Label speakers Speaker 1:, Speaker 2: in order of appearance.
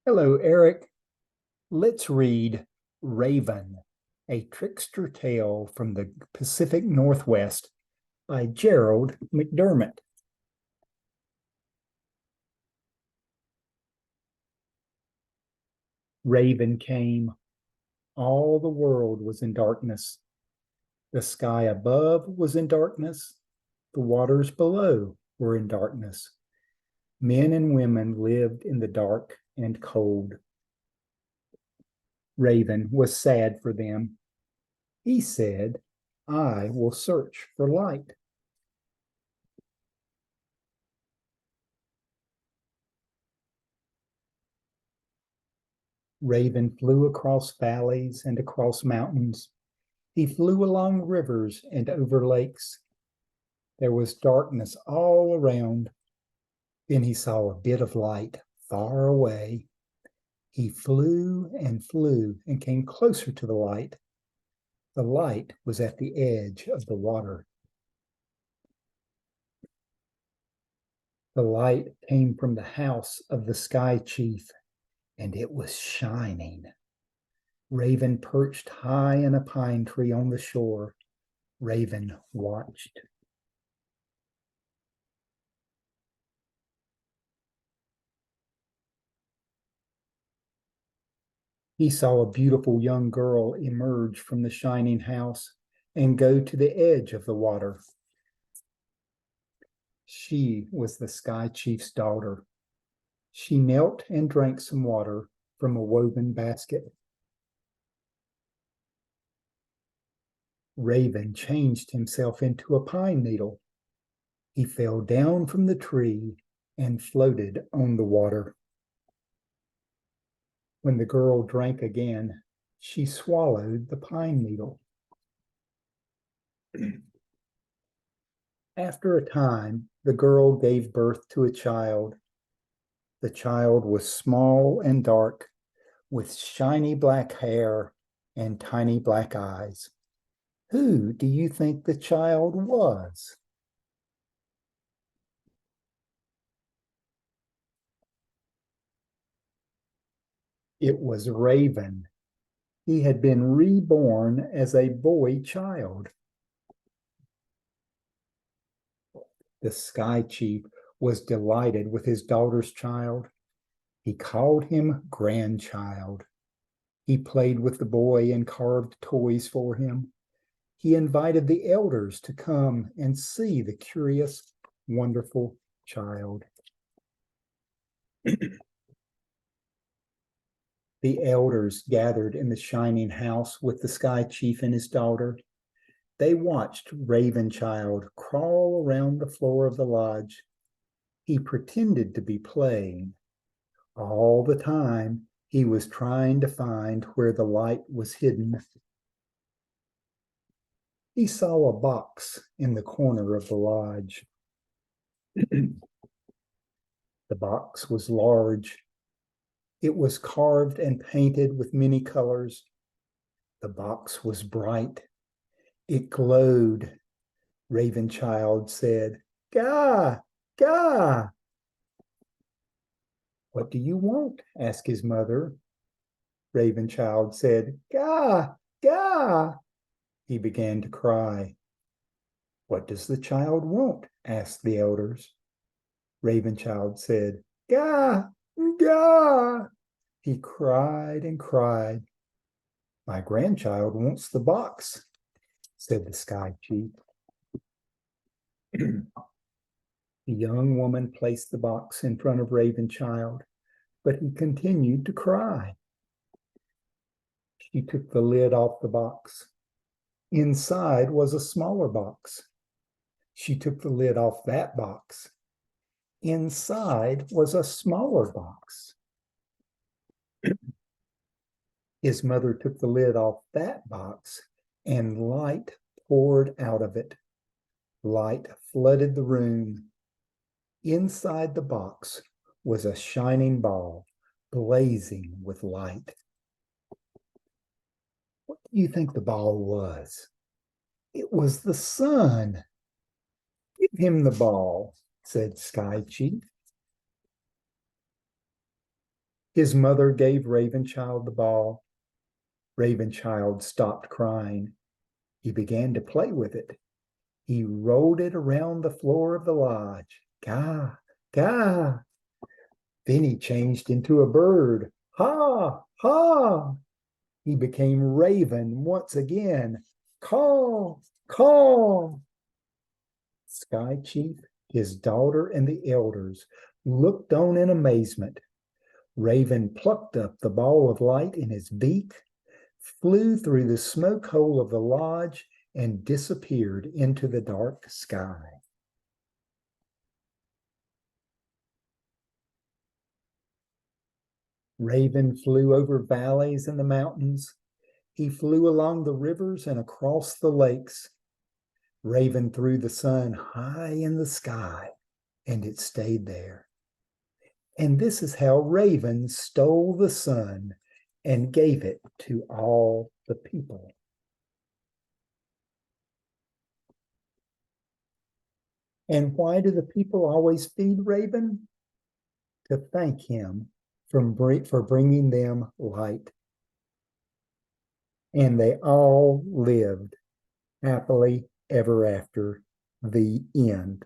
Speaker 1: Hello, Eric. Let's read Raven, a trickster tale from the Pacific Northwest by Gerald McDermott. Raven came. All the world was in darkness. The sky above was in darkness. The waters below were in darkness. Men and women lived in the dark and cold. Raven was sad for them. He said, I will search for light. Raven flew across valleys and across mountains. He flew along rivers and over lakes. There was darkness all around. Then he saw a bit of light far away. He flew and came closer to the light. The light was at the edge of the water. The light came from the house of the sky chief, and it was shining. Raven perched high in a pine tree on the shore. Raven watched. He saw a beautiful young girl emerge from the shining house and go to the edge of the water. She was the sky chief's daughter. She knelt and drank some water from a woven basket. Raven changed himself into a pine needle. He fell down from the tree and floated on the water. When the girl drank again, she swallowed the pine needle. After a time, the girl gave birth to a child. The child was small and dark, with shiny black hair and tiny black eyes. Who do you think the child was? It was Raven. He had been reborn as a boy child. The sky chief was delighted with his daughter's child. He called him grandchild. He played with the boy and carved toys for him. He invited the elders to come and see the curious, wonderful child. The elders gathered in the shining house with the sky chief and his daughter. They watched Ravenchild crawl around the floor of the lodge. He pretended to be playing. All the time, he was trying to find where the light was hidden. He saw a box in the corner of the lodge. The box was large. It was carved and painted with many colors. The box was bright. It glowed. Ravenchild said, Gah, Gah. What do you want? Asked his mother. Ravenchild said, Gah, Gah. He began to cry. What does the child want? Asked the elders. Ravenchild said, Gah, Gah. He cried and cried. My grandchild wants the box, said the sky chief. The young woman placed the box in front of Ravenchild, but he continued to cry. She took the lid off the box. Inside was a smaller box. She took the lid off that box. Inside was a smaller box. His mother took the lid off that box, and light poured out of it. Light flooded the room. Inside the box was a shining ball, blazing with light. What do you think the ball was? It was the sun. Give him the ball, said Sky Chief. His mother gave Ravenchild the ball. Ravenchild stopped crying. He began to play with it. He rolled it around the floor of the lodge. Gah, gah. Then he changed into a bird. Ha, ha. He became Raven once again. Caw, caw. Sky Chief, his daughter, and the elders looked on in amazement. Raven plucked up the ball of light in his beak, flew through the smoke hole of the lodge, and disappeared into the dark sky. Raven flew over valleys and the mountains. He flew along the rivers and across the lakes. Raven threw the sun high in the sky, and it stayed there. And this is how Raven stole the sun and gave it to all the people. And why do the people always feed Raven? To thank him for bringing them light. And they all lived happily ever after. The end.